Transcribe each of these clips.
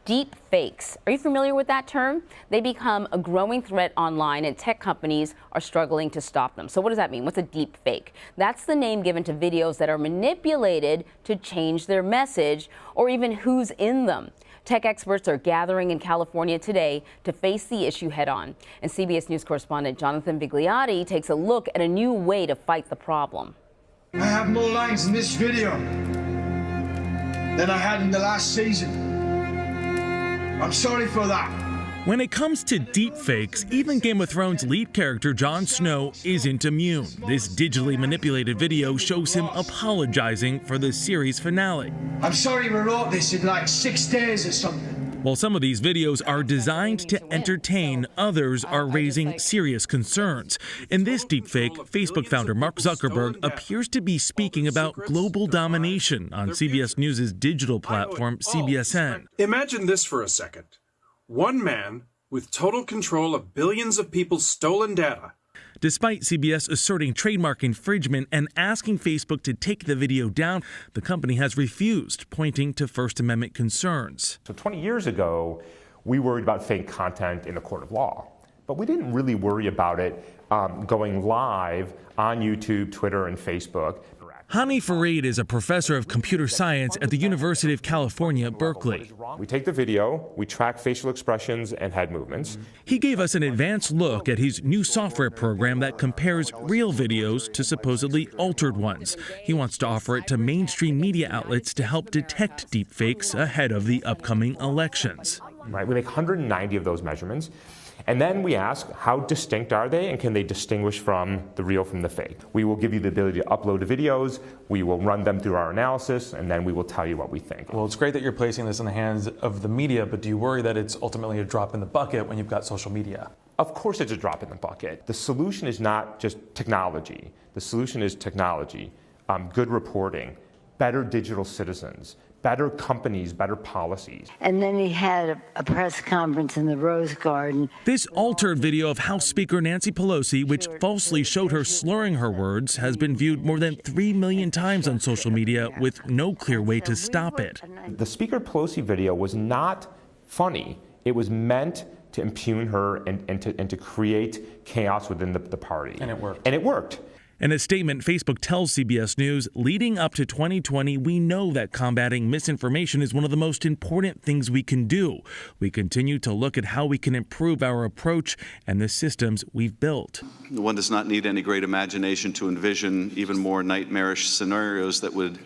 Deep fakes. Are you familiar with that term? They become a growing threat online and tech companies are struggling to stop them. So what does that mean? What's a deep fake? That's the name given to videos that are manipulated to change their message or even who's in them. Tech experts are gathering in California today to face the issue head on. And CBS News correspondent Jonathan Vigliotti takes a look at a new way to fight the problem. I have more lines in this video than I had in the last season. I'm sorry for that. When it comes to deepfakes, even Game of Thrones lead character Jon Snow isn't immune. This digitally manipulated video shows him apologizing for the series finale. I'm sorry we wrote this in like 6 days or something. While some of these videos are designed to entertain, others are raising serious concerns. In this deepfake, Facebook founder Mark Zuckerberg appears to be speaking about global domination on CBS News' digital platform, CBSN. Imagine this for a second. One man with total control of billions of people's stolen data. Despite CBS asserting trademark infringement and asking Facebook to take the video down, the company has refused, pointing to First Amendment concerns. So 20 years ago, we worried about fake content in a court of law, but we didn't really worry about it going live on YouTube, Twitter, and Facebook. Hani Farid is a professor of computer science at the University of California, Berkeley. We take the video, we track facial expressions and head movements. He gave us an advanced look at his new software program that compares real videos to supposedly altered ones. He wants to offer it to mainstream media outlets to help detect deepfakes ahead of the upcoming elections. Right, we make 190 of those measurements. And then we ask, how distinct are they, and can they distinguish from the real from the fake? We will give you the ability to upload the videos, we will run them through our analysis, and then we will tell you what we think. Well, it's great that you're placing this in the hands of the media, but do you worry that it's ultimately a drop in the bucket when you've got social media? Of course it's a drop in the bucket. The solution is not just technology. The solution is technology, good reporting, better digital citizens, better companies, better policies. And then he had a press conference in the Rose Garden. This altered video of House Speaker Nancy Pelosi, which falsely showed her slurring her words, has been viewed more than 3 million times on social media with no clear way to stop it. The Speaker Pelosi video was not funny. It was meant to impugn her and to create chaos within the party. And it worked. And it worked. In a statement, Facebook tells CBS News, leading up to 2020, we know that combating misinformation is one of the most important things we can do. We continue to look at how we can improve our approach and the systems we've built. One does not need any great imagination to envision even more nightmarish scenarios that would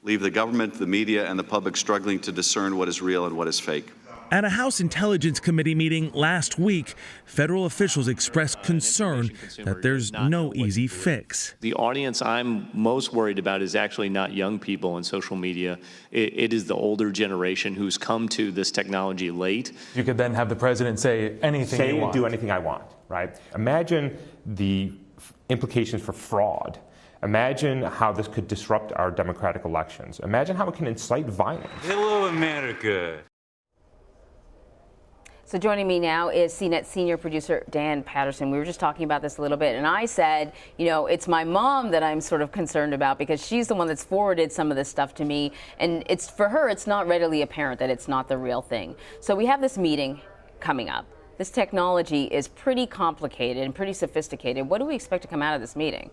leave the government, the media, and the public struggling to discern what is real and what is fake. At a House Intelligence Committee meeting last week, federal officials expressed concern that there's no easy fix. The audience I'm most worried about is actually not young people in social media. It is the older generation who's come to this technology late. You could then have the president say anything you want. Do anything I want, right? Imagine the implications for fraud. Imagine how this could disrupt our democratic elections. Imagine how it can incite violence. Hello, America. So joining me now is Cnet senior producer Dan Patterson. We were just talking about this a little bit, and I said, you know, it's my mom that I'm sort of concerned about because she's the one that's forwarded some of this stuff to me, and it's for her, it's not readily apparent that it's not the real thing. So we have this meeting coming up. This technology is pretty complicated and pretty sophisticated. What do we expect to come out of this meeting?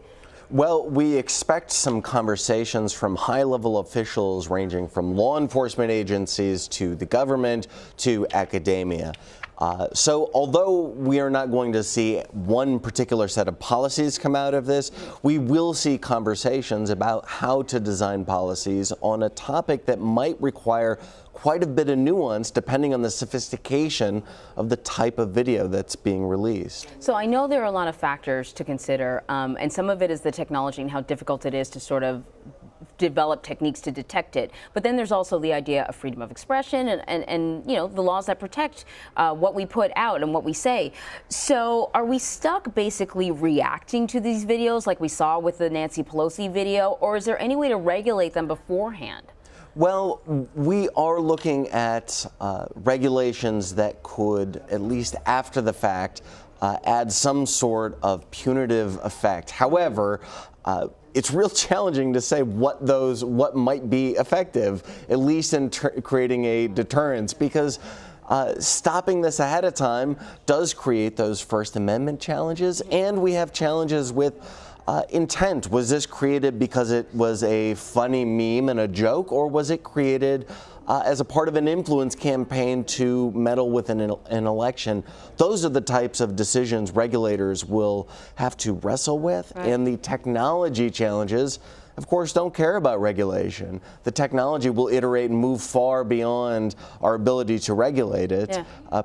Well, we expect some conversations from high-level officials ranging from law enforcement agencies to the government to academia. So although we are not going to see one particular set of policies come out of this, we will see conversations about how to design policies on a topic that might require quite a bit of nuance depending on the sophistication of the type of video that's being released. So I know there are a lot of factors to consider, and some of it is the technology and how difficult it is to sort of develop techniques to detect it. But then there's also the idea of freedom of expression and you know, the laws that protect what we put out and what we say. So are we stuck basically reacting to these videos like we saw with the Nancy Pelosi video, or is there any way to regulate them beforehand? Well, we are looking at regulations that could, at least after the fact, add some sort of punitive effect. However, it's real challenging to say what might be effective, at least in creating a deterrence, because stopping this ahead of time does create those First Amendment challenges, and we have challenges with intent. Was this created because it was a funny meme and a joke, or was it created as a part of an influence campaign to meddle with an election? Those are the types of decisions regulators will have to wrestle with, and the technology challenges, of course, don't care about regulation. The technology will iterate and move far beyond our ability to regulate it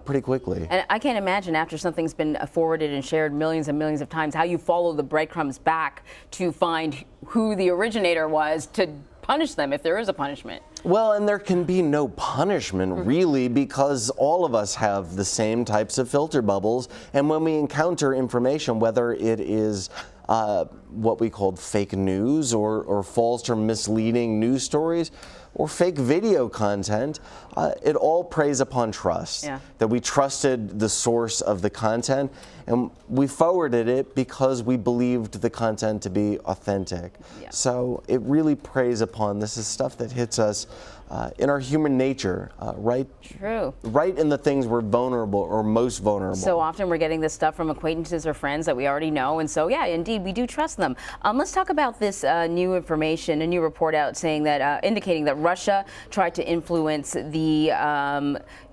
pretty quickly. And I can't imagine, after something's been forwarded and shared millions and millions of times, how you follow the breadcrumbs back to find who the originator was to punish them, if there is a punishment. Well, and there can be no punishment, really, because all of us have the same types of filter bubbles. And when we encounter information, whether it is what we called fake news or false or misleading news stories or fake video content, it all preys upon trust. That we trusted the source of the content, and we forwarded it because we believed the content to be authentic. So it really preys upon, this is stuff that hits us in our human nature, right in the things we're vulnerable or most vulnerable. So often we're getting this stuff from acquaintances or friends that we already know, and so yeah, indeed, we do trust them. Let's talk about this new information, a new report out saying that, indicating that Russia tried to influence the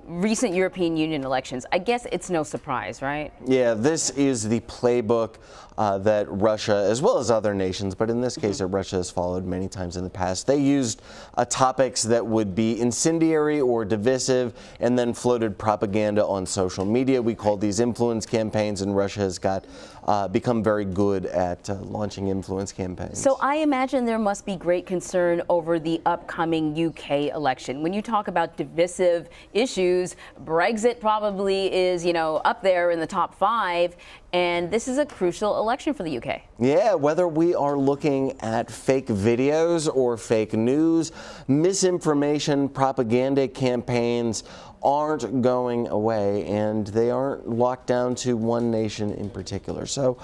recent European Union elections. I guess it's no surprise, right? Yeah, this is the playbook that Russia, as well as other nations, but in this case that Russia has followed many times in the past. They used topics that would be incendiary or divisive and then floated propaganda on social media. We call these influence campaigns, and Russia has become very good at launching influence campaigns. So I imagine there must be great concern over the upcoming UK election. When you talk about divisive issues, Brexit probably is, up there in the top 5, and this is a crucial election for the UK. Yeah, whether we are looking at fake videos or fake news, misinformation, propaganda campaigns aren't going away, and they aren't locked down to one nation in particular. So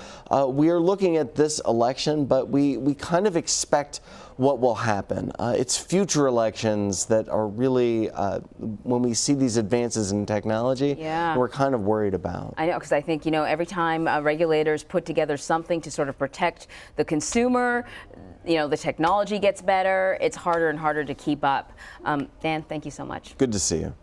we are looking at this election, but we kind of expect what will happen. It's future elections that are really, when we see these advances in technology, we're kind of worried about. I know, because I think, every time regulators put together something to sort of protect the consumer, the technology gets better, it's harder and harder to keep up. Dan, thank you so much. Good to see you.